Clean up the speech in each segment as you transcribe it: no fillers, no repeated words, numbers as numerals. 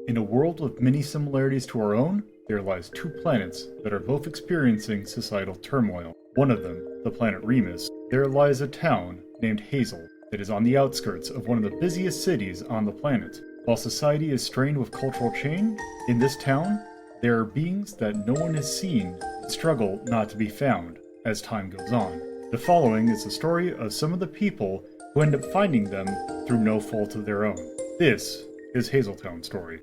In a world with many similarities to our own, there lies two planets that are both experiencing societal turmoil. One of them, the planet Remus, there lies a town named Hazel that is on the outskirts of one of the busiest cities on the planet. While society is strained with cultural change, in this town, there are beings that no one has seen and struggle not to be found as time goes on. The following is the story of some of the people who end up finding them through no fault of their own. This is Hazeltown Story.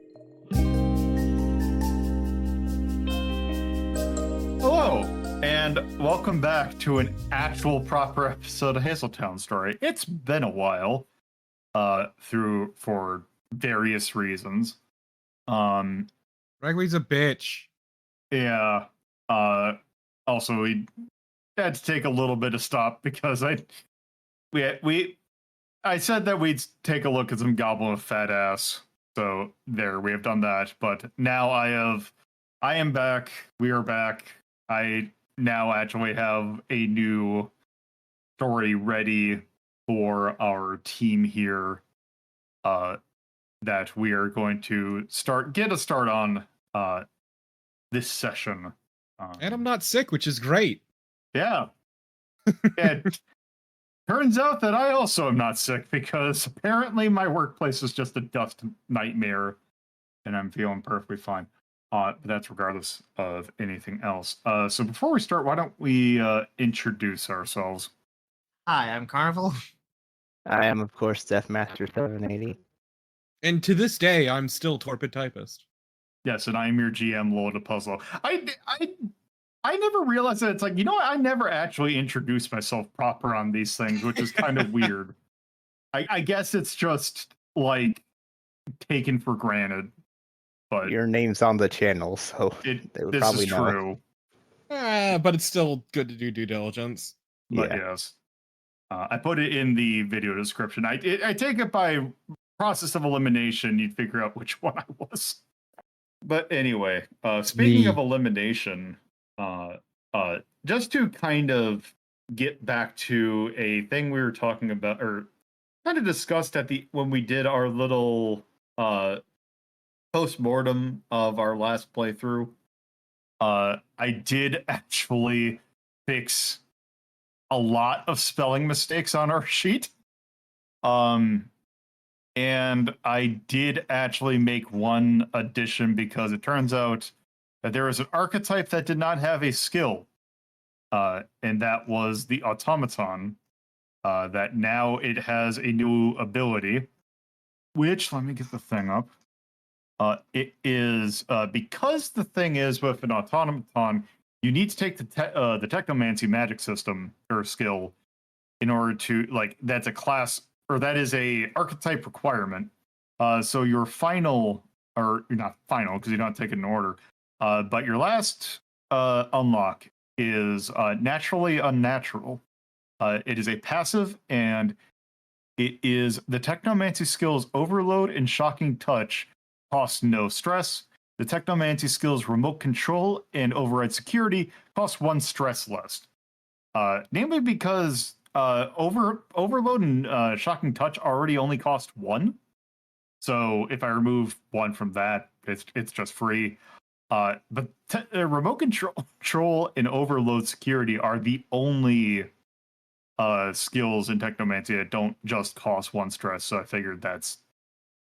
Hello, and welcome back to an actual proper episode of Hazeltown Story. It's been a while, for various reasons. Gregory's a bitch. Yeah. Also, we had to take a little bit of stop because I said that we'd take a look at some Goblin of Fat Ass. So there, we have done that. But now I am back. We are back. I now actually have a new story ready for our team here. That we are going to get a start on this session. And I'm not sick, which is great. Yeah. It turns out that I also am not sick because apparently my workplace is just a dust nightmare and I'm feeling perfectly fine. But that's regardless of anything else. So before we start, why don't we introduce ourselves? Hi, I'm Carnival. I am, of course, Deathmaster 780. And to this day, I'm still TorpidTypist. Yes, and I am your GM, LoloDePuzlo. I never realized that it's like, I never actually introduced myself proper on these things, which is kind of weird. I guess it's just like taken for granted. But your name's on the channel, so they would this probably is know. true. But it's still good to do due diligence. But Yeah. yes, I put it in the video description. I take it by process of elimination. You'd figure out which one I was. But anyway, speaking of elimination, just to kind of get back to a thing we were talking about, or kind of discussed when we did our little post-mortem of our last playthrough, I did actually fix a lot of spelling mistakes on our sheet. And I did actually make one addition because it turns out that there was an archetype that did not have a skill. And that was the automaton. That now it has a new ability, which, let me get the thing up. It is, because the thing is with an automaton, you need to take the Technomancy magic system or skill in order to, that's a class, or that is a archetype requirement. So your final, or you're not final because you don't take it in order, but your last unlock is naturally unnatural. It is a passive, and it is the Technomancy skills Overload and Shocking Touch cost no stress. The Technomancy skills Remote Control and Override Security cost 1 stress less. Namely because Overload and Shocking Touch already only cost 1. So if I remove 1 from that, it's just free. But Remote Control and Overload Security are the only skills in Technomancy that don't just cost 1 stress. So I figured that's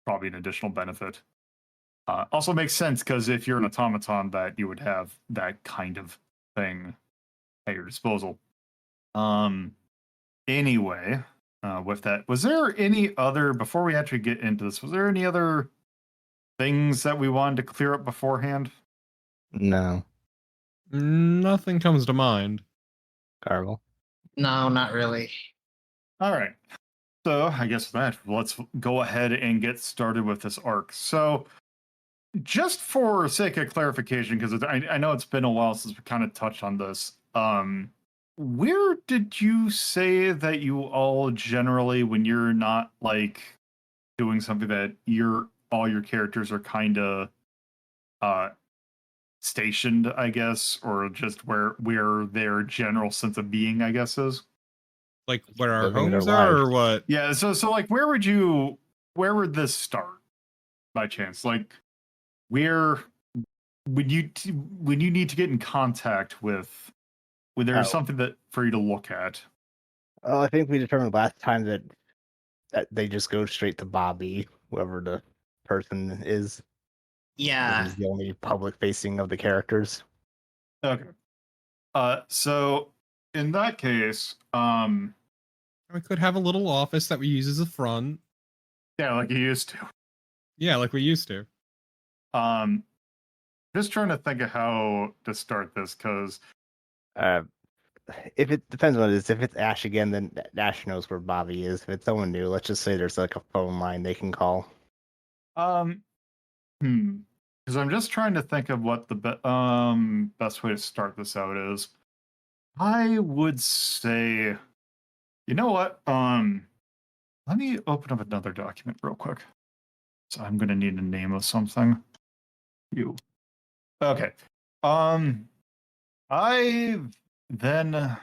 probably an additional benefit. Also makes sense because if you're an automaton, that you would have that kind of thing at your disposal. Anyway, with that, was there any other, before we actually get into this, was there any other things that we wanted to clear up beforehand? No. Nothing comes to mind. Carvel. No, not really. All right. So I guess with that, let's go ahead and get started with this arc. So just for sake of clarification, because I know it's been a while since we kind of touched on this, where did you say that you all generally, when you're not doing something that all your characters are kind of stationed, I guess, or just where their general sense of being, I guess, is? Like where our Living their homes are, or lives. what? Yeah, so where would this start by chance? where when you need to get in contact with when there's Oh. something that for you to look at. Oh, I think we determined last time that they just go straight to Bobby, whoever the person is. Yeah. He's the only public facing of the characters. Okay. So in that case, We could have a little office that we use as a front. yeah, like you used to. Yeah, like we used to. Just trying to think of how to start this because If it depends on what it is. If it's Ash again, then Ash knows where Bobby is. If it's someone new, let's just say there's like a phone line they can call. because I'm just trying to think of what the best way to start this out is. I would say, you know what? Let me open up another document real quick. So I'm gonna need a name of something. You. Okay. I then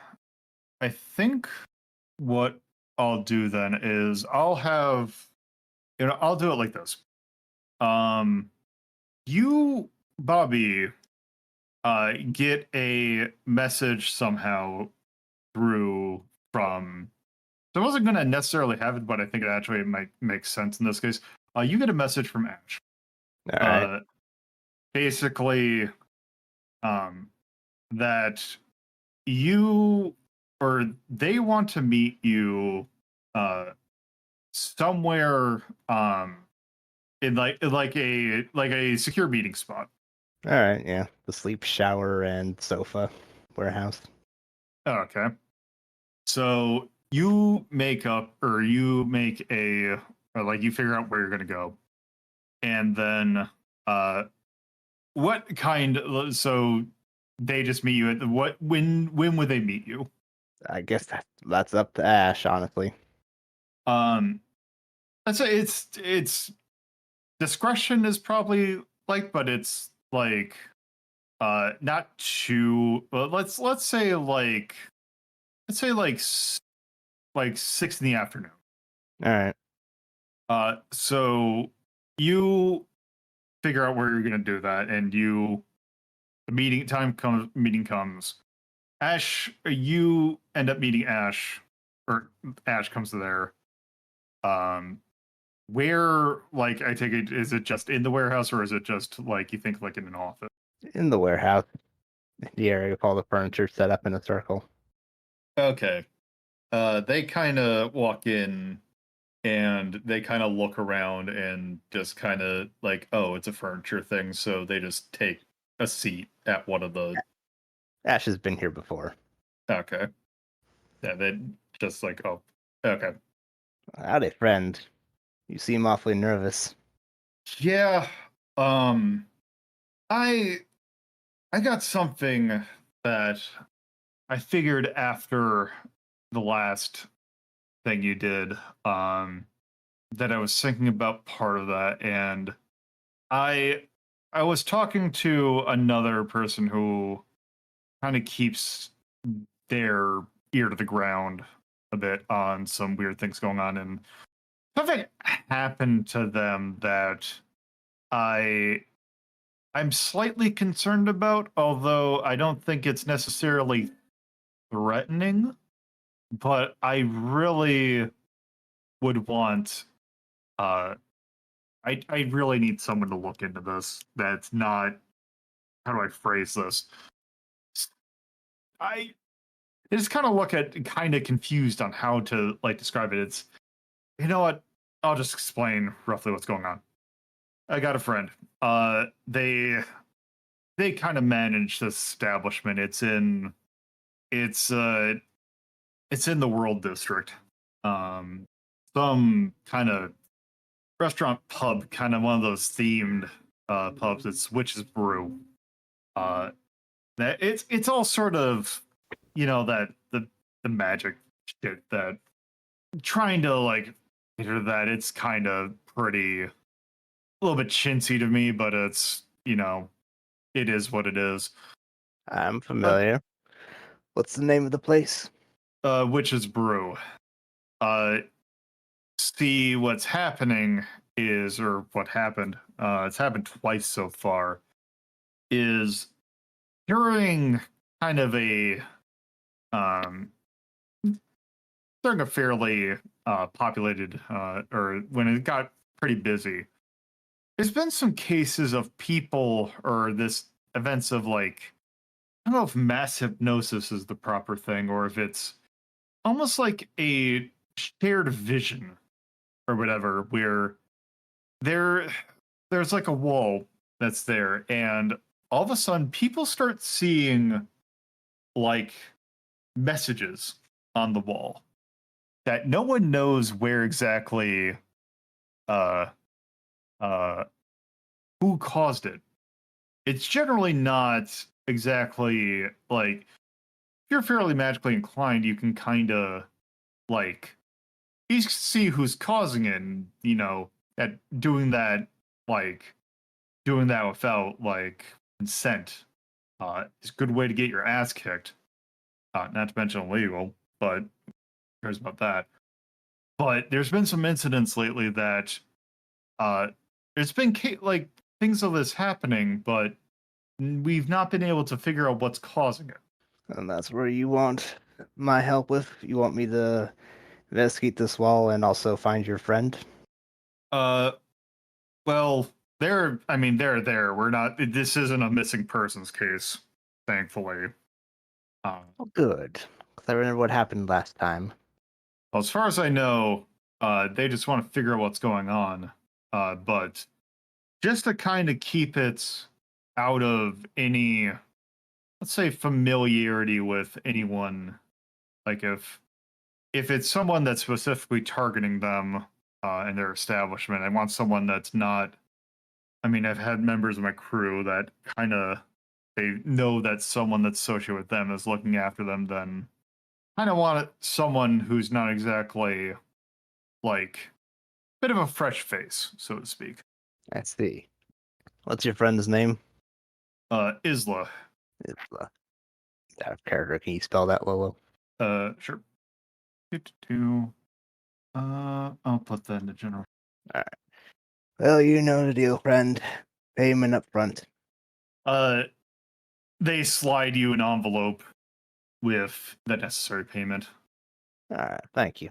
I think what I'll do then is I'll have I'll do it like this. You, Bobby, get a message somehow through from. So I wasn't going to necessarily have it, but I think it actually might make sense in this case. You get a message from Ash. All right. Basically, that you or they want to meet you somewhere in like a secure meeting spot. All right. Yeah. The sleep, shower, and sofa warehouse. Okay. So you make you figure out where you're gonna go. And then what kind so they just meet you at when would they meet you? I guess that's up to Ash, honestly. I'd say it's discretion is probably but it's like not too well, let's say like 6 in the afternoon. All right. So you figure out where you're gonna do that, and the meeting comes. Ash, you end up meeting Ash, or Ash comes to there. Where I take it, is it just in the warehouse, or is it just you think in an office? In the warehouse, the area with all the furniture set up in a circle. Okay. They kind of walk in and they kind of look around and just kind of oh, it's a furniture thing. So they just take a seat at one of the. Ash has been here before. Okay. Yeah, they just oh, okay. Howdy, friend. You seem awfully nervous. Yeah. I got something that I figured after the last thing you did, that I was thinking about part of that, and I was talking to another person who kind of keeps their ear to the ground a bit on some weird things going on, and something happened to them that I'm slightly concerned about, although I don't think it's necessarily threatening, but I really would want I really need someone to look into this that's not, how do I phrase this? I just kind of look at kind of confused on how to describe it. It's, you know what? I'll just explain roughly what's going on. I got a friend. They kind of manage this establishment. It's in the World District. Some kind of restaurant pub, kind of one of those themed pubs. It's Witch's Brew. That it's all sort of that the magic shit that trying to enter that. It's kind of pretty a little bit chintzy to me, but it's it is what it is. I'm familiar. What's the name of the place? Witch's Brew. See what's happening is, or what happened, it's happened twice so far, is during kind of um, during a fairly populated, or when it got pretty busy, there's been some cases of people or this events of like, I don't know if mass hypnosis is the proper thing or if it's almost like a shared vision or whatever, where there there's like a wall that's there, and all of a sudden people start seeing like messages on the wall that no one knows where exactly uh uh who caused it. It's generally not exactly like, if you're fairly magically inclined, you can kind of like you see who's causing it, and at like doing that without like consent is a good way to get your ass kicked. Not to mention illegal, but who cares about that? But there's been some incidents lately that uh there's been like things of this happening, but we've not been able to figure out what's causing it. And that's where you want my help with. You want me to investigate this wall and also find your friend? Well, they're there. We're not. This isn't a missing persons case, thankfully. Oh, good. 'Cause I remember what happened last time. Well, as far as I know, they just want to figure out what's going on. But just to kind of keep it out of any, let's say, familiarity with anyone, like if it's someone that's specifically targeting them and their establishment, I want someone that's not. I mean, I've had members of my crew that kind of they know that someone that's associated with them is looking after them. Then kind of want someone who's not exactly like bit of a fresh face, so to speak. I see. What's your friend's name? Isla. It's out of character. Can you spell that, Lolo? Sure. I'll put that in the general. Well, you know the deal, friend. Payment up front. They slide you an envelope with the necessary payment. All right, thank you.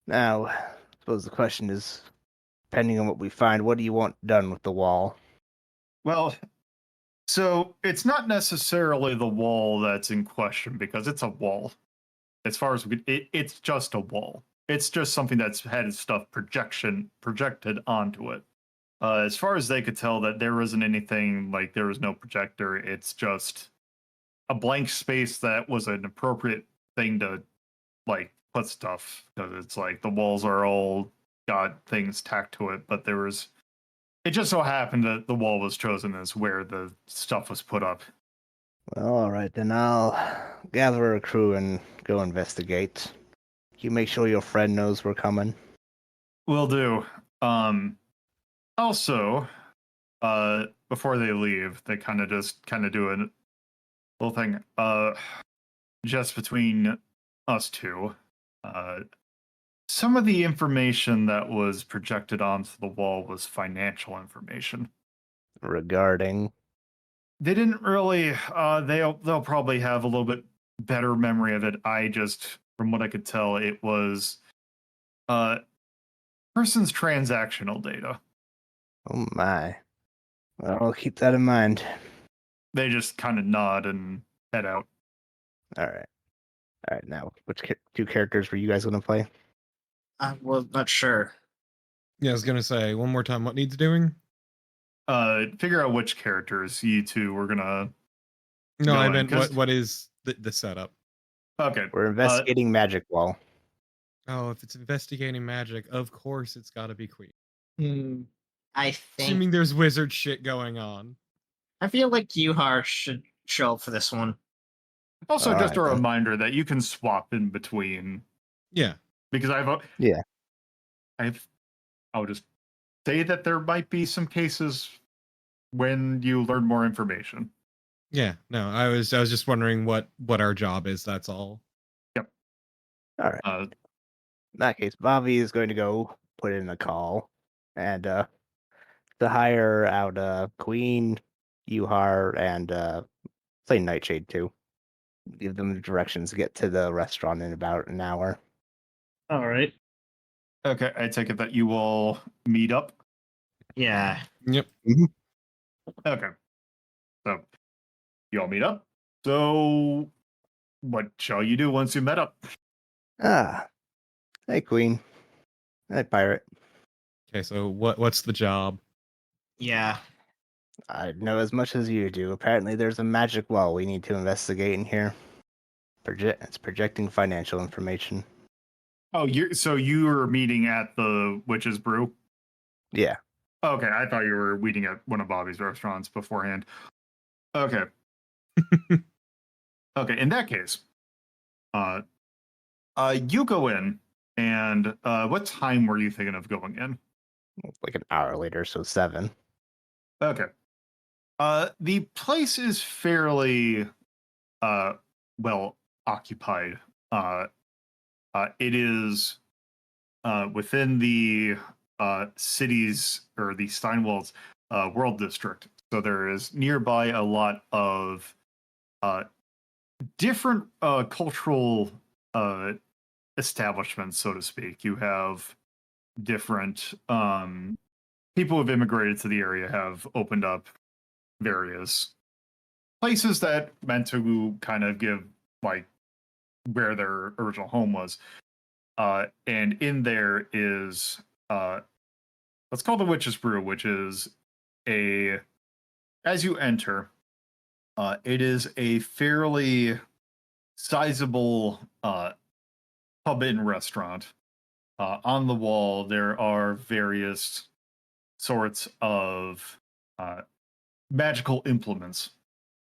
Now, I suppose the question is, depending on what we find, what do you want done with the wall? Well, so it's not necessarily the wall that's in question because it's a wall. As far as it's just a wall. It's just something that's had stuff projected onto it. As far as they could tell, that there isn't anything like there was no projector. It's just a blank space that was an appropriate thing to like put stuff, because it's like the walls are all got things tacked to it, but it just so happened that the wall was chosen as where the stuff was put up. Well, all right, then I'll gather a crew and go investigate. You make sure your friend knows we're coming. Will do. Also, before they leave, they kind of do a little thing. Just between us two, some of the information that was projected onto the wall was financial information. Regarding. They didn't really. They'll probably have a little bit better memory of it. I just, from what I could tell, it was person's transactional data. Oh my. Well, I'll keep that in mind. They just kind of nod and head out. All right. All right, now, which two characters were you guys going to play? Well, not sure. Yeah, I was gonna say one more time. What needs doing? Figure out which characters you two were gonna. No, Go I in, meant 'cause- what is the setup? Okay. We're investigating Magic Wall. Oh, if it's investigating magic, of course it's got to be Queen. I think. Assuming there's wizard shit going on. I feel like Yuhar should show up for this one. Also, All just a right, then. reminder that you can swap in between, Yeah. because Yeah. I'll just say that there might be some cases when you learn more information. Yeah. No, I was just wondering what our job is. That's all. All right. In that case, Bobby is going to go put in a call and to hire out Queen, Yuhar, and say Nightshade too. Give them the directions to get to the restaurant in about an hour. All right. Okay, I take it that you all meet up. Yeah. Yep. Okay, so you all meet up. So, what shall you do once you met up? Ah, hey Queen, hey Pirate. Okay, so what's the job? Yeah. I know as much as you do. Apparently, there's a magic wall we need to investigate in here. It's projecting financial information. Oh, you were meeting at the Witch's Brew. Yeah. Okay, I thought you were meeting at one of Bobby's restaurants beforehand. Okay. Okay, in that case, you go in, and what time were you thinking of going in? Like an hour later, so 7. Okay. The place is fairly well occupied. It is within the cities or the Steinwald's World District. So there is nearby a lot of different cultural establishments, so to speak. You have different people who have immigrated to the area have opened up various places that meant to kind of give like where their original home was. And in there is let's call the Witch's Brew, which is as you enter, it is a fairly sizable pub and restaurant. On the wall, there are various sorts of magical implements,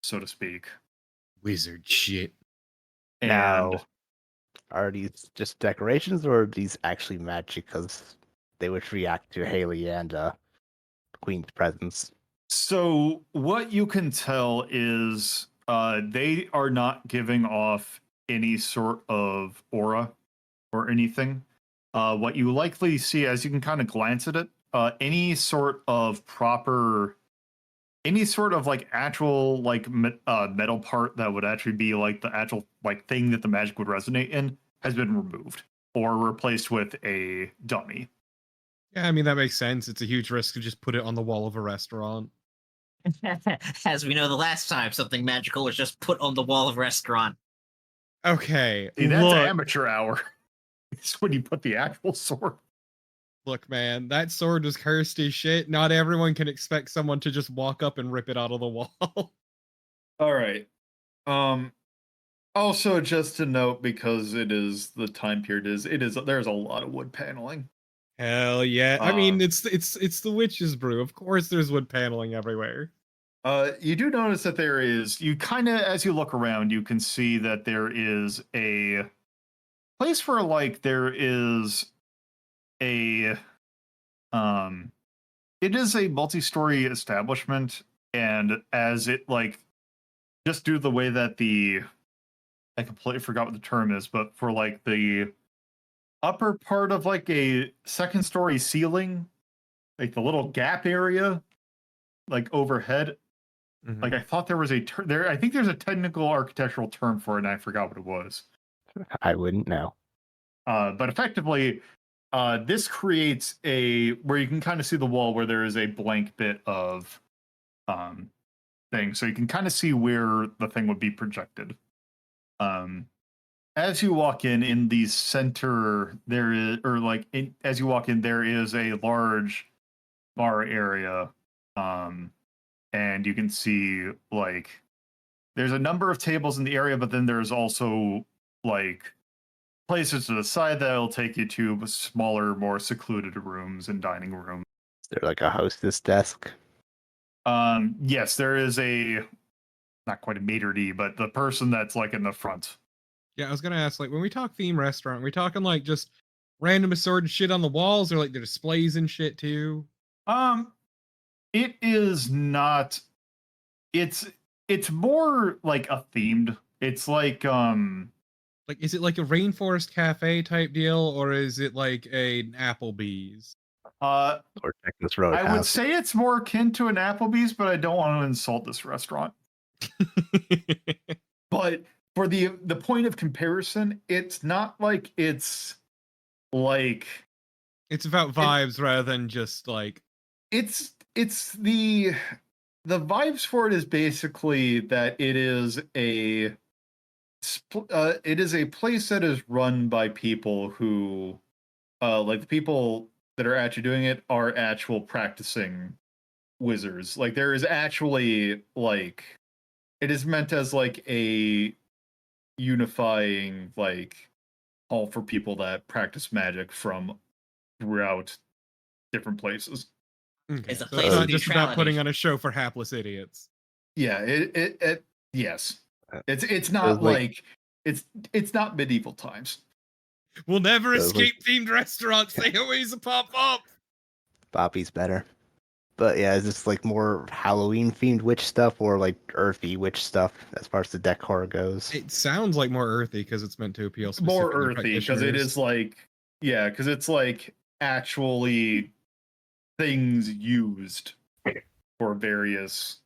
so to speak. Wizard shit. And Now, are these just decorations, or are these actually magic? Because they would react to Haley and Queen's presence. so what you can tell is they are not giving off any sort of aura or anything. What you likely see as you can kind of glance at it, any sort of like actual like metal part that would actually be like the actual like thing that the magic would resonate in has been removed or replaced with a dummy. Yeah, I mean that makes sense. It's a huge risk to just put it on the wall of a restaurant. As we know, the last time something magical was just put on the wall of a restaurant. Okay, See, that's look, amateur hour. It's when you put the actual sword. look, man, that sword was cursed as shit. Not everyone can expect someone to just walk up and rip it out of the wall. All right. Also, just to note, because it is the time period there's a lot of wood paneling. Hell yeah! I mean, it's the Witch's Brew. Of course, there's wood paneling everywhere. You do notice that there is, you kind of, as you look around, you can see that there is a place where, like, there is a, it is a multi-story establishment, and as it, like, just due to the way that I completely forgot what the term is, but for, like, the upper part of, like, a second-story ceiling, like, the little gap area, like, overhead, like I thought there was a there. I think there's a technical architectural term for it, and I forgot what it was. I wouldn't know. But effectively, this creates where you can kind of see the wall where there is a blank bit of thing, so you can kind of see where the thing would be projected. As you walk in the center, there is, or like as you walk in, there is a large bar area. And you can see like there's a number of tables in the area, but then there's also like places to the side that'll take you to smaller, more secluded rooms and dining rooms. Is there like a hostess desk? Yes, there is not quite a maitre d', but the person that's like in the front. Yeah, I was gonna ask, like, when we talk theme restaurant, we talking like just random assorted shit on the walls, or like the displays and shit too? It is not. It's more like a themed. It's like is it like a rainforest cafe type deal, or is it like an Applebee's? Or Texas I Roadhouse. would say it's more akin to an Applebee's, but I don't want to insult this restaurant. But for the point of comparison, it's not like it's like It's about vibes rather than just like it's the vibes for it is basically that it is a place that is run by people who like the people that are actually doing it are actual practicing wizards. Like there is actually like it is meant as like a unifying like hall for people that practice magic from throughout different places. okay, It's a so place it's of not just about neutrality. putting on a show for hapless idiots. Yeah, it yes. It's It not was like- like it's not medieval times. We'll never It was like- escape themed restaurants. They always pop up. Boppy's better. But yeah, is this like more Halloween themed witch stuff or like earthy witch stuff as far as the decor goes? It sounds like more earthy because it's meant to appeal More specifically to earthy because it practitioners. is like because it's like actually things used for various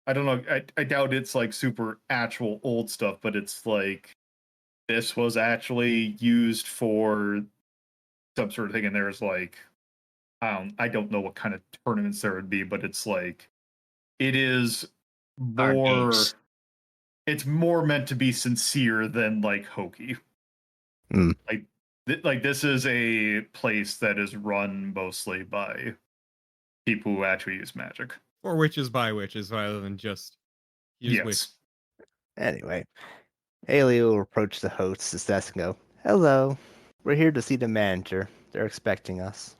I don't know, I doubt it's like super actual old stuff, but it's like this was actually used for some sort of thing, and there's like I don't know what kind of tournaments there would be, but it's like it is Card more games. it's more meant to be sincere than like hokey. Hmm. Like this is a place that is run mostly by people who actually use magic. Or witches by witches rather than just use Yes. witch. Anyway, Haley will approach the host's desk and go, "Hello, we're here to see the manager. They're expecting us."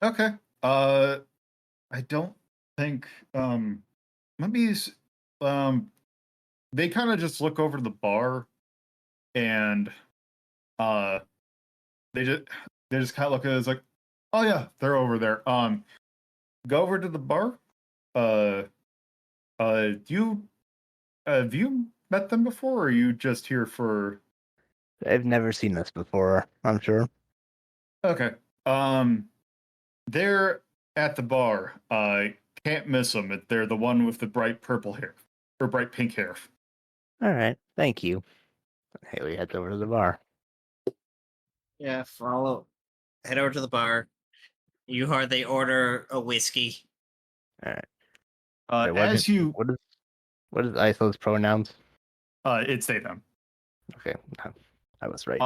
Okay. I don't think let me they kind of just look over to the bar and they just kind of look at it as like, oh yeah, they're over there. Go over to the bar. Do you have you met them before, or are you just here for? I've never seen this before, I'm sure. Okay. They're at the bar. Can't miss them. They're the one with the bright purple hair or bright pink hair. All right, thank you. Haley heads over to the bar. Yeah, follow. Head over to the bar. You heard they order a whiskey. All right. Wait, As you, what is Iso's pronouns? it's they them. Okay, I was right.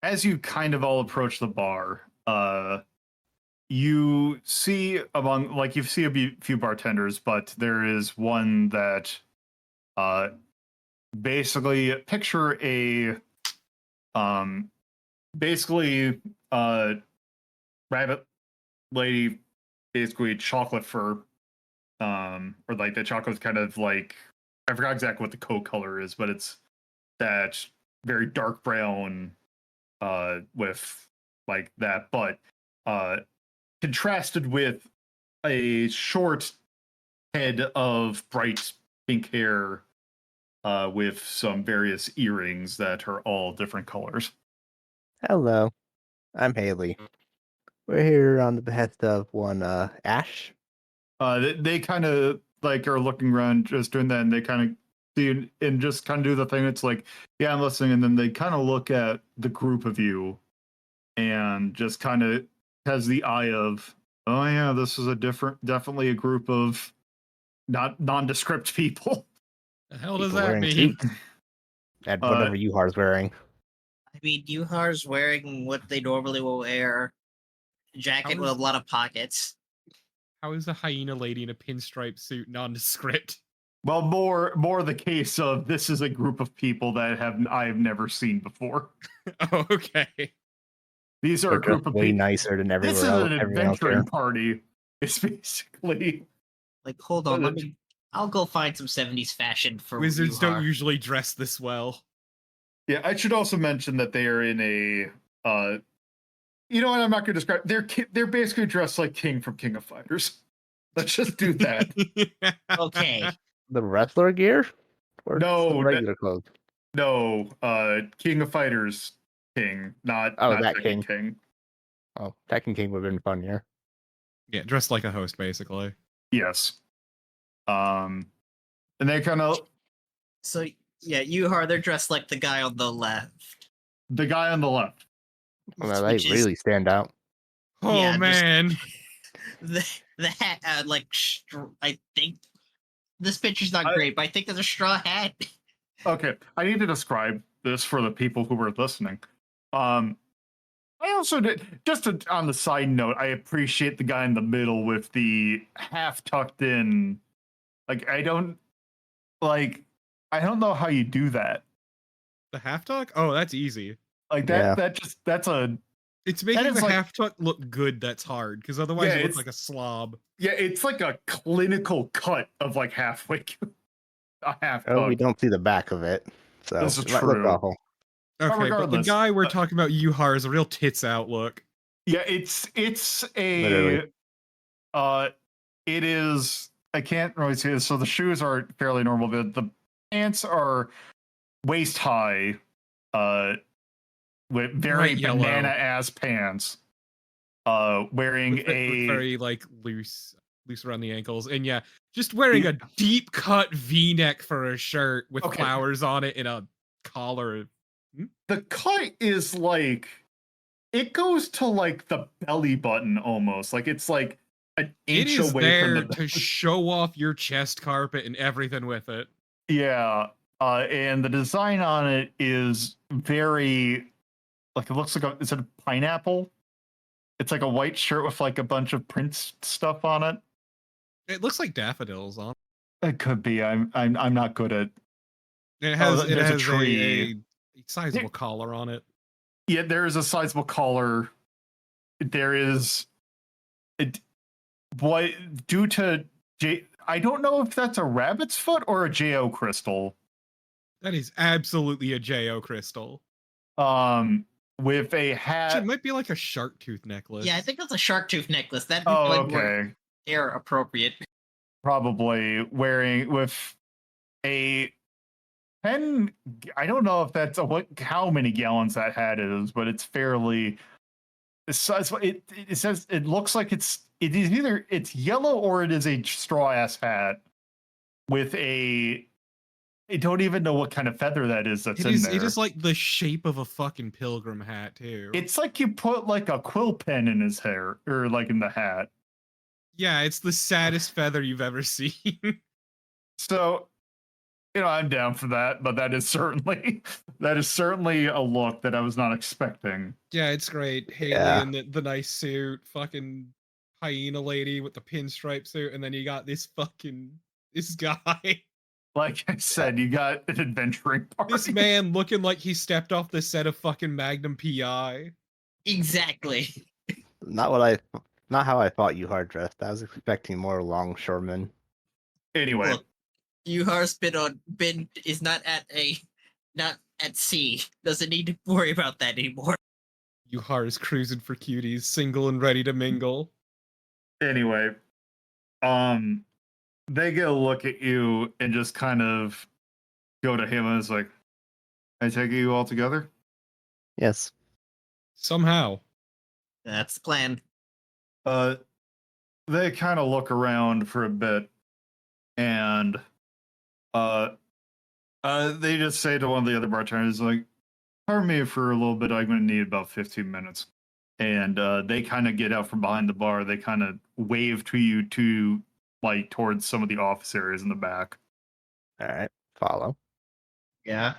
As you kind of all approach the bar, you see among like you see a few bartenders, but there is one that, basically picture a, basically, rabbit lady, basically chocolate fur, or like the chocolate's kind of like I forgot exactly what the coat color is, but it's that very dark brown with like that, but contrasted with a short head of bright pink hair with some various earrings that are all different colors. Hello, I'm Haley. We're here on the behest of one Ash. They kind of like are looking around, just doing that, and they kind of see and just kind of do the thing. It's like, yeah, I'm listening, and then they kind of look at the group of you, and just kind of has the eye of, oh yeah, this is definitely a group of not nondescript people. The hell does People that wearing mean? suits. And whatever Yuhar's wearing. I mean, Yuhar's wearing what they normally will wear. Jacket How with a is- lot of pockets. How is a hyena lady in a pinstripe suit nondescript? Well, more the case of this is a group of people that I have never seen before. Oh, okay. These are They're a group just of way people. nicer than everywhere This is else. an Everyone else adventuring here. party. It's basically Like, hold on, I'll go find some 70s fashion for Wizards Yuhar. don't usually dress this well. yeah. I should also mention that they are in a. You know what? I'm not going to describe. They're basically dressed like King from King of Fighters. Let's just do that. Okay. The wrestler gear? Or No, some regular clothes? No, King of Fighters king, not Oh, not that Tekken king. King. Oh, Tekken King would have been funnier. Yeah, dressed like a host, basically. Yes. And they kind of So yeah, Yuhar, they're dressed like the guy on the left. the guy on the left. Well, they Which is really stand out. Oh Yeah, just- man. the hat, I think this picture's not I- great, but I think there's a straw hat. Okay, I need to describe this for the people who were listening. I also did, on the side note, I appreciate the guy in the middle with the half tucked in. Like I don't know how you do that. The half tuck? Oh, that's easy. Like Yeah. that's a It's making is the like- half tuck look good that's hard, because otherwise Yeah, it looks it's- like a slob. yeah, it's like a clinical cut of like halfway a half Oh, we tuck. don't see the back of it, so This is it might look true. awful. Okay, but the regardless, guy we're talking about, Yuhar, is a real tits out look. Yeah, it's a Literally. it is, I can't really see this. So the shoes are fairly normal, but the pants are waist high, with very Bright yellow. banana ass pants. Wearing With a very like loose around the ankles, and yeah, just wearing a deep cut V-neck for a shirt with Okay. flowers on it and a collar. the cut is like it goes to like the belly button almost. Like it's like an It inch is away there from the to show off your chest carpet and everything with it. Yeah, and the design on it is very like it looks like is it a pineapple? It's like a white shirt with like a bunch of print stuff on it. It looks like daffodils on. It could be. I'm not good at. It has it there's a has tree. a sizable collar on it. Yeah, there is a sizable collar. There is it. What due to I don't know if that's a rabbit's foot or a Jo crystal. That is absolutely a Jo crystal. With a Actually, hat. it might be like a shark tooth necklace. Yeah, I think that's a shark tooth necklace. That'd be Oh, like more okay. air appropriate. Probably wearing with a 10. I don't know if that's how many gallons that hat is, but it's fairly. It says it looks like it is either it's yellow or it is a straw ass hat with a. I don't even know what kind of feather that is that's in there. It is like the shape of a fucking pilgrim hat too. It's like you put like a quill pen in his hair or like in the hat. Yeah, it's the saddest feather you've ever seen. So, I'm down for that, but that is certainly a look that I was not expecting. Yeah, it's great. Haley Yeah. in the nice suit, fucking hyena lady with the pinstripe suit, and then you got this guy. Like I said, you got an adventuring party. This man looking like he stepped off the set of fucking Magnum PI. Exactly. Not how I thought you hard dressed. I was expecting more longshoremen. Anyway, Look, Yuhar's is not at sea. Doesn't need to worry about that anymore. Yuhar is cruising for cuties, single and ready to mingle. anyway, they get a look at you and just kind of go to him and it's like, I take you all together? Yes. Somehow. That's the plan. They kind of look around for a bit and they just say to one of the other bartenders, like, pardon me for a little bit, I'm going to need about 15 minutes. And they kind of get out from behind the bar. They kind of wave to you to, like, towards some of the office areas in the back. All right. Follow. Yeah.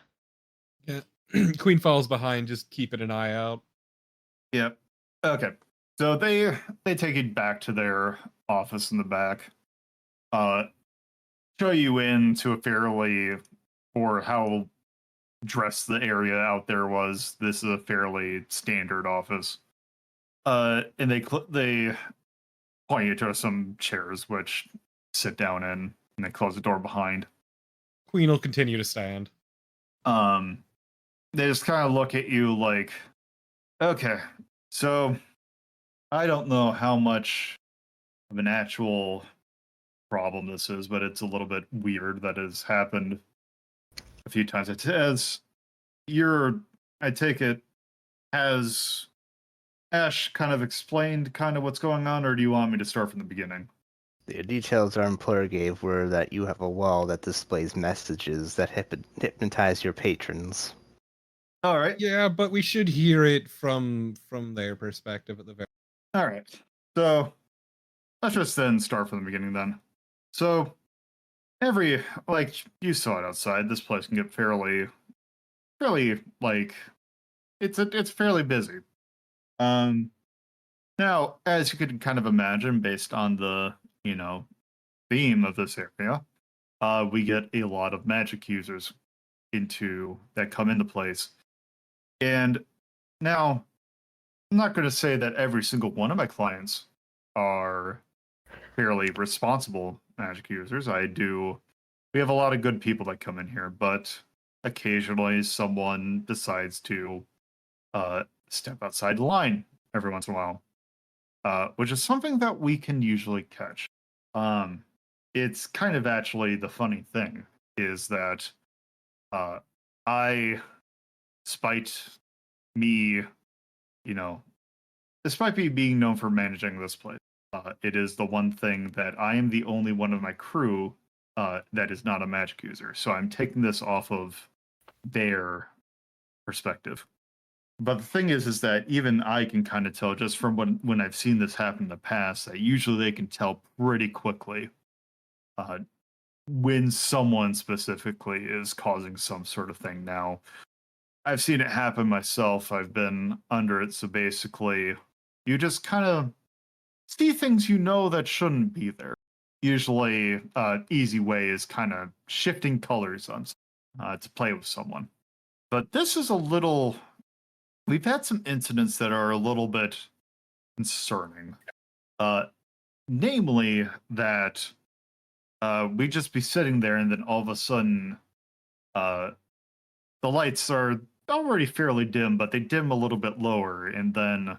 Yeah. Queen falls behind, just keeping an eye out. Yep. Okay. So they take you back to their office in the back. Show you into a fairly, or how dressed the area out there was. This is a fairly standard office. And they point you to some chairs, which sit down in, and they close the door behind. Queen will continue to stand. They just kind of look at you like, okay, so I don't know how much of an actual problem this is, but it's a little bit weird that has happened a few times. It says I take it has Ash kind of explained kind of what's going on, or do you want me to start from the beginning? The details our employer gave were that you have a wall that displays messages that hypnotize your patrons. All right. Yeah, but we should hear it from their perspective at the very. All right. So let's just then start from the beginning then. So like you saw it outside, this place can get fairly like it's fairly busy. Now, as you could kind of imagine based on the, theme of this area, we get a lot of magic users that come into place. And now I'm not going to say that every single one of my clients are fairly responsible magic users. We have a lot of good people that come in here, but occasionally someone decides to step outside the line every once in a while, which is something that we can usually catch. It's kind of actually the funny thing is that I, despite me, despite me being known for managing this place, it is the one thing that I am the only one of my crew that is not a magic user. So I'm taking this off of their perspective. But the thing is that even I can kind of tell just from when I've seen this happen in the past that usually they can tell pretty quickly when someone specifically is causing some sort of thing. Now, I've seen it happen myself. I've been under it. So basically, you just kind of see things that shouldn't be there. Usually, easy way is kind of shifting colors on to play with someone. But this is we've had some incidents that are a little bit concerning. Namely that we just be sitting there and then all of a sudden the lights are already fairly dim, but they dim a little bit lower, and then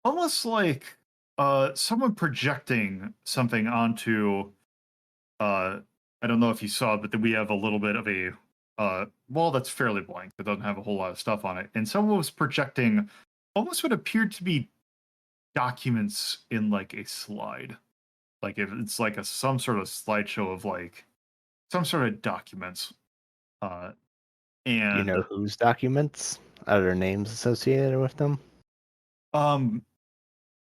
almost like someone projecting something onto I don't know if you saw it, but then we have a little bit of a wall that's fairly blank that doesn't have a whole lot of stuff on it, and someone was projecting almost what appeared to be documents in like a slide, like if it's like some sort of slideshow of like some sort of documents. And Do you know whose documents? Are there names associated with them?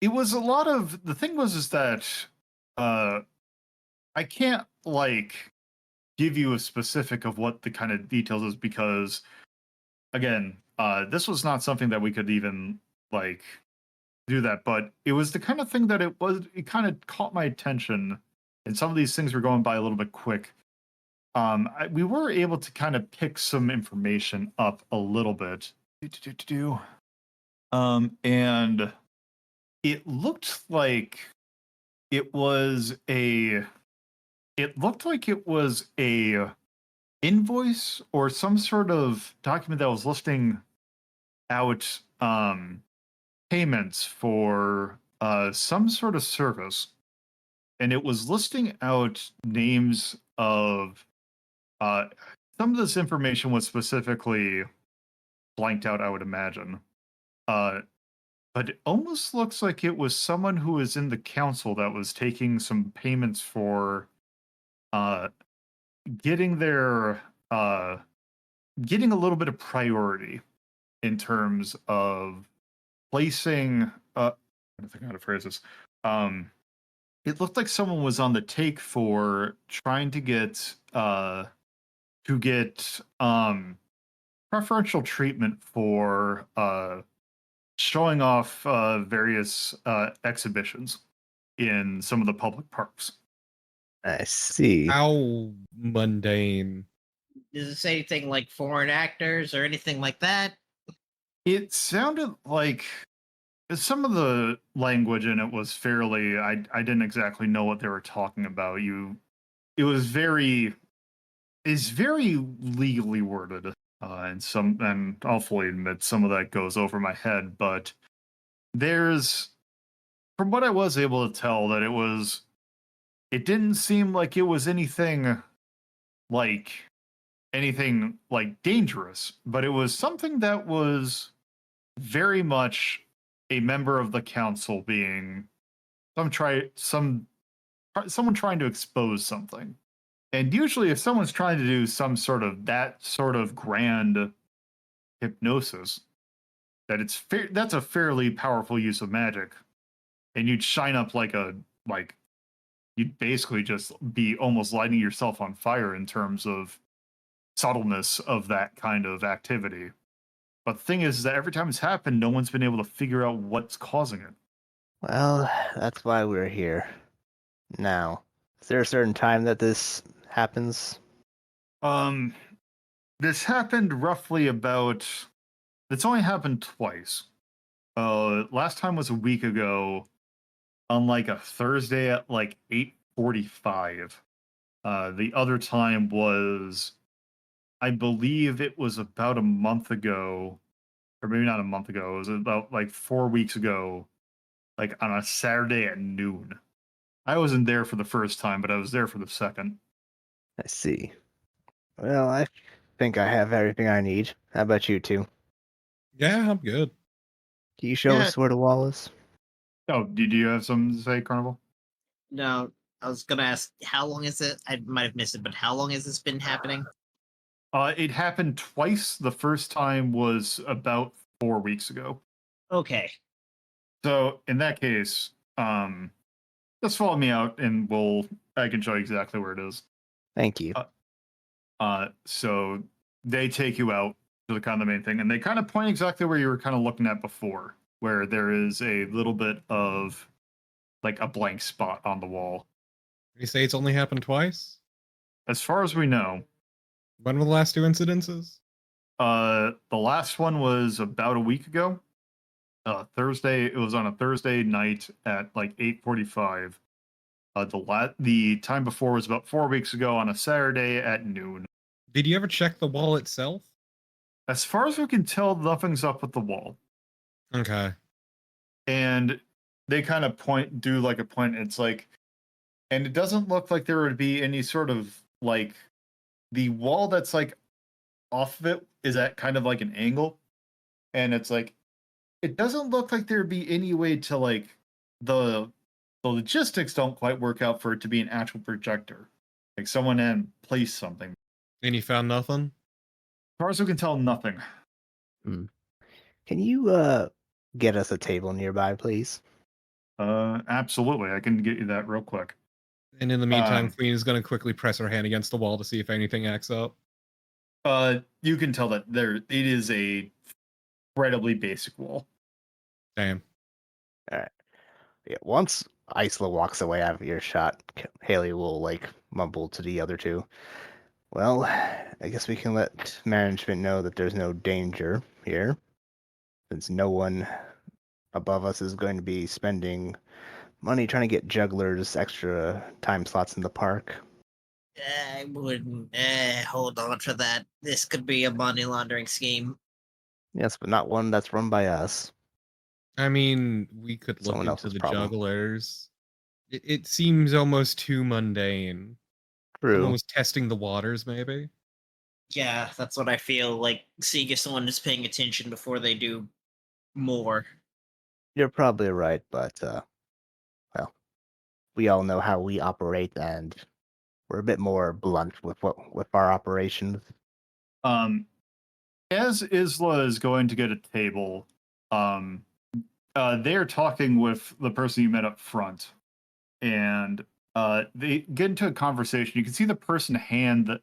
It was a lot of the thing is that I can't like give you a specific of what the kind of details is because again, this was not something that we could even like do that, but it was the kind of thing that it kind of caught my attention, and some of these things were going by a little bit quick. We were able to kind of pick some information up a little bit. And it looked like it was a invoice or some sort of document that was listing out payments for some sort of service, and it was listing out names of some of this information was specifically blanked out, I would imagine. But it almost looks like it was someone who was in the council that was taking some payments for getting getting a little bit of priority in terms of placing I don't think how to phrase this. It looked like someone was on the take for trying to get preferential treatment for showing off various exhibitions in some of the public parks. I see. How mundane. Does it say anything like foreign actors or anything like that? It sounded like some of the language in it was fairly I didn't exactly know what they were talking about. It's very legally worded. And I'll fully admit some of that goes over my head, but from what I was able to tell, that it didn't seem like it was anything like dangerous, but it was something that was very much a member of the council being someone trying to expose something. And usually if someone's trying to do that sort of grand hypnosis, that's a fairly powerful use of magic. And you'd shine up you'd basically just be almost lighting yourself on fire in terms of subtleness of that kind of activity. But the thing is that every time it's happened, no one's been able to figure out what's causing it. Well, that's why we're here. Now, is there a certain time that this happens? This happened roughly about. It's only happened twice. Last time was a week ago, on like a Thursday at like 8:45. The other time was, I believe it was about a month ago, or maybe not a month ago. It was about like 4 weeks ago, like on a Saturday at noon. I wasn't there for the first time, but I was there for the second. I see. Well, I think I have everything I need. How about you two? Yeah, I'm good. Can you show Yeah. us where the wall is? Oh, did you have something to say, Carnival? No, I was gonna ask how long is it? I might have missed it, but how long has this been happening? It happened twice. The first time was about 4 weeks ago. Okay. So in that case, just follow me out, and I can show you exactly where it is. Thank you. So they take you out to the kind of the main thing, and they kind of point exactly where you were kind of looking at before, where there is a little bit of like a blank spot on the wall. You say it's only happened twice? As far as we know, When were the last two incidences? the last one was about a week ago. Thursday. It was on a Thursday night at like 8:45. The time before was about 4 weeks ago on a Saturday at noon. Did you ever check the wall itself? As far as we can tell, nothing's up with the wall. Okay. And they kind of do like a point. It's like, and it doesn't look like there would be any sort of like the wall that's like off of it is at kind of like an angle. And it's like, it doesn't look like there'd be any way to like the logistics don't quite work out for it to be an actual projector. Like someone had placed something. And you found nothing? As far as we can tell, nothing. Can you get us a table nearby, please? Absolutely. I can get you that real quick. And in the meantime, Queen is going to quickly press her hand against the wall to see if anything acts up. You can tell that it is a incredibly basic wall. Damn. All right. Yeah. Once Isla walks away out of earshot, Haley will like mumble to the other two. Well, I guess we can let management know that there's no danger here, since no one above us is going to be spending money trying to get jugglers extra time slots in the park. I wouldn't hold on to that. This could be a money laundering scheme. Yes, but not one that's run by us. I mean, we could look Someone into else's the problem. jugglers. It seems almost too mundane. Someone True. was testing the waters, maybe? Yeah, that's what I feel like. Seeing if someone is paying attention before they do more. You're probably right, but well, we all know how we operate, and we're a bit more blunt with our operations. As Isla is going to get a table, they are talking with the person you met up front, and they get into a conversation. You can see the person hand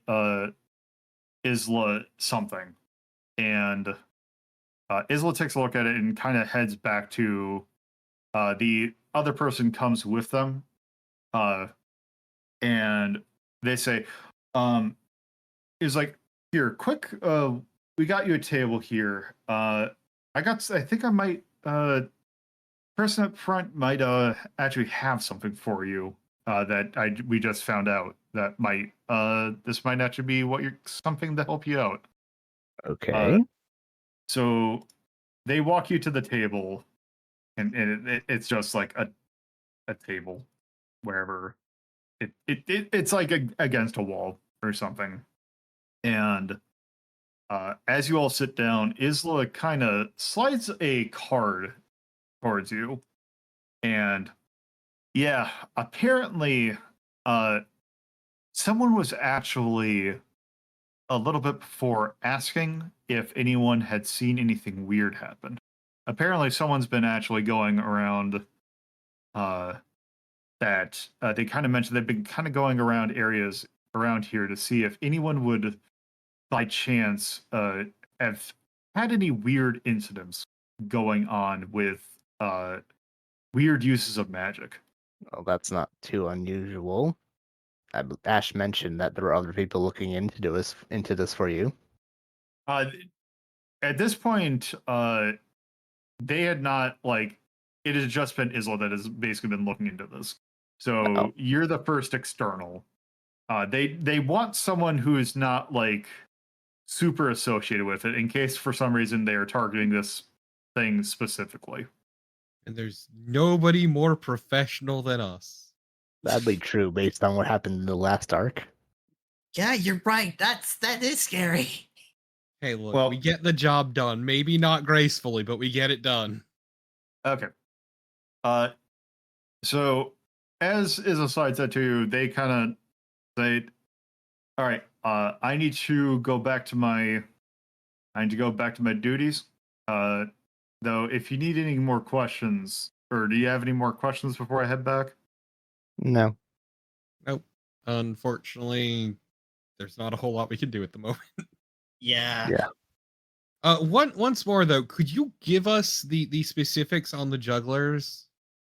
Isla something, and Isla takes a look at it and kind of heads back to the other person comes with them, and they say, is like, here, quick, we got you a table here. I think I might, person up front might actually have something for you that we just found out that might, this might actually be something to help you out. Okay. So they walk you to the table, and it's just like a table wherever it's like against a wall or something. And as you all sit down, Isla kind of slides a card towards you. And yeah, apparently someone was actually a little bit before asking if anyone had seen anything weird happen. Apparently someone's been actually going around that they kind of mentioned they've been kind of going around areas around here to see if anyone would by chance have had any weird incidents going on with weird uses of magic. Well, that's not too unusual. Ash mentioned that there were other people looking into this for you. At this point, they had not like it has just been Isla that has basically been looking into this. So Oh. you're the first external. They want someone who is not like super associated with it in case for some reason they are targeting this thing specifically. And there's nobody more professional than us. Sadly true, based on what happened in the last arc. Yeah, you're right. That is scary. Hey, look, Well- we get the job done. Maybe not gracefully, but we get it done. Okay. So as is a side set to you, they kind of say, "All right, I need to go back to my duties. Though, if you need any more questions, or do you have any more questions before I head back?" No. Nope. Unfortunately, there's not a whole lot we can do at the moment. Yeah. Yeah. Once more though, could you give us the specifics on the jugglers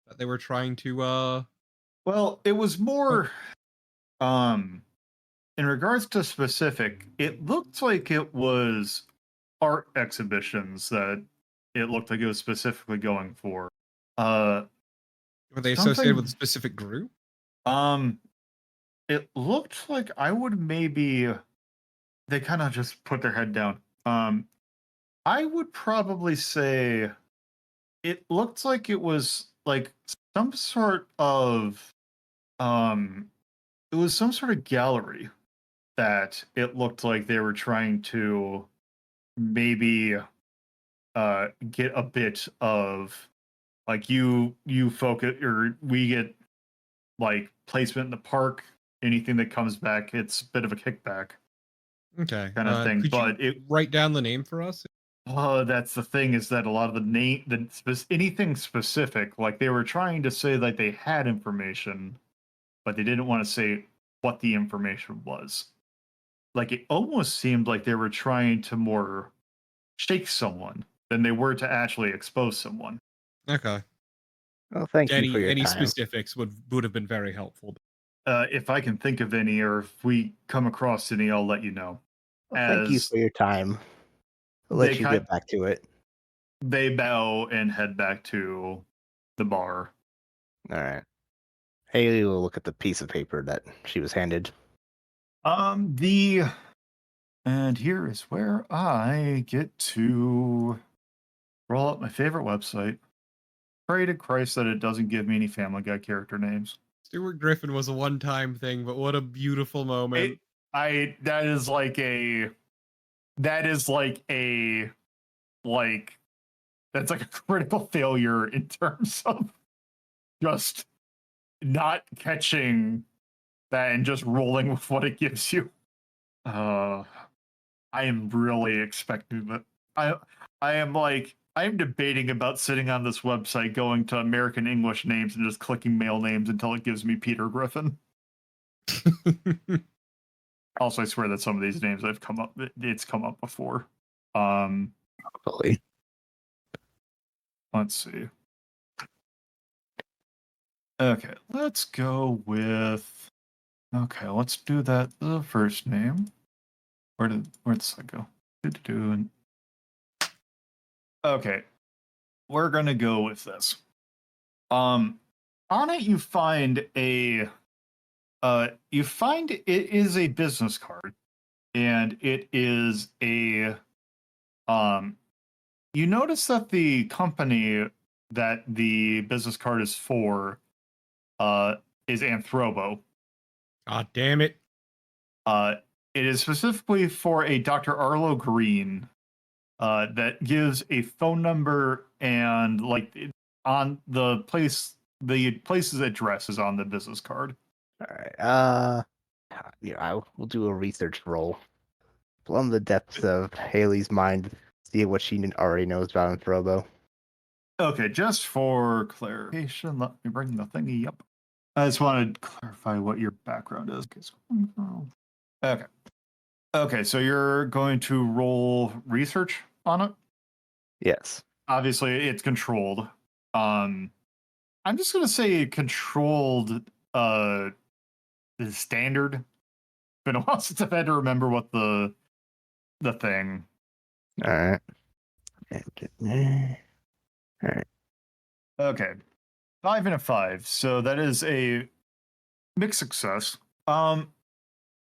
that they were trying to Well, it was more, in regards to specific, it looked like it was art exhibitions that it looked like it was specifically going for. were they associated with a Something- specific group? It looked like I would maybe they kind of just put their head down. I would probably say it looked like it was like some sort of it was some sort of gallery that it looked like they were trying to maybe get a bit of like you focus or we get like placement in the park. Anything that comes back, it's a bit of a kickback Okay. kind of thing. Could But you write down the name for us? that's the thing is that a lot of anything specific, like they were trying to say that they had information, but they didn't want to say what the information was. Like it almost seemed like they were trying to more shake someone than they were to actually expose someone. Okay. Well, thank you for your Any time. specifics would have been very helpful. If I can think of any, or if we come across any, I'll let you know. Well, thank you As for your time. I'll let they you get back to it. they bow and head back to the bar. All right. Haley will look at the piece of paper that she was handed. And here is where I get to roll up my favorite website. Pray to Christ that it doesn't give me any Family Guy character names. Stuart Griffin was a one-time thing, but what a beautiful moment. That is like a that's like a critical failure in terms of just not catching that and just rolling with what it gives you. I am really expecting that. I am debating about sitting on this website, going to American English names and just clicking male names until it gives me Peter Griffin. Also, I swear that some of these names it's come up before. Probably. Let's see. Okay, let's go with. Okay, let's do that. The first name. Where'd this go? Okay, we're gonna go with this. On it you find it is a business card, and it is a you notice that the company that the business card is for is Anthropo. God damn it. It is specifically for a Dr. Arlo Green that gives a phone number and on the place's address is on the business card. All right. Yeah, I will do a research roll. Plumb the depths of Haley's mind. See what she already knows about Anthrobo. Okay, just for clarification, let me bring the thingy up. I just wanted to clarify what your background is. Okay. Okay, so you're going to roll research on it? Yes. Obviously, it's controlled. I'm just gonna say controlled is standard. It's been a while since I've had to remember what the thing. All right. All right. Okay. 5 and a 5. So that is a mixed success.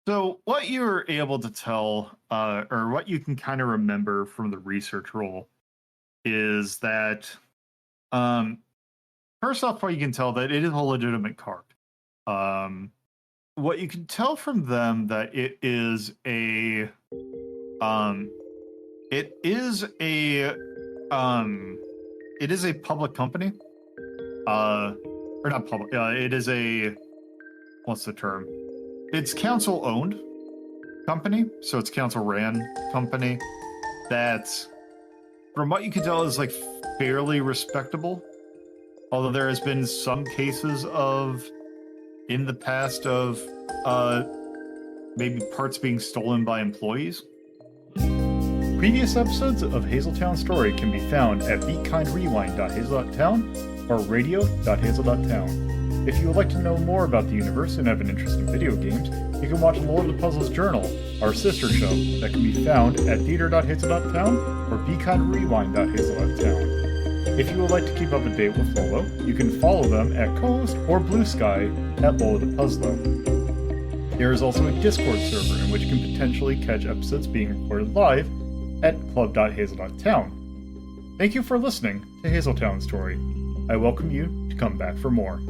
So what you're able to tell, or what you can kind of remember from the research roll, is that, first off, what you can tell that it is a legitimate card. What you can tell from them that it is a public company. Or not public. It is a, what's the term? It's council owned company, so it's council ran company. That's, from what you can tell, is like fairly respectable. Although there has been some cases in the past of maybe parts being stolen by employees. Previous episodes of Hazeltown Story can be found at BeKindRewind.Hazel.Town or Radio.Hazel.Town. If you would like to know more about the universe and have an interest in video games, you can watch LoloDePuzlo's Journal, our sister show, that can be found at Theater.Hazel.Town or BeKindRewind.Hazel.Town. If you would like to keep up to date with Lolo, you can follow them at co-host or BlueSky at LoloDePuzlo. There is also a Discord server in which you can potentially catch episodes being recorded live at club.hazel.town. Thank you for listening to Hazeltown Story. I welcome you to come back for more.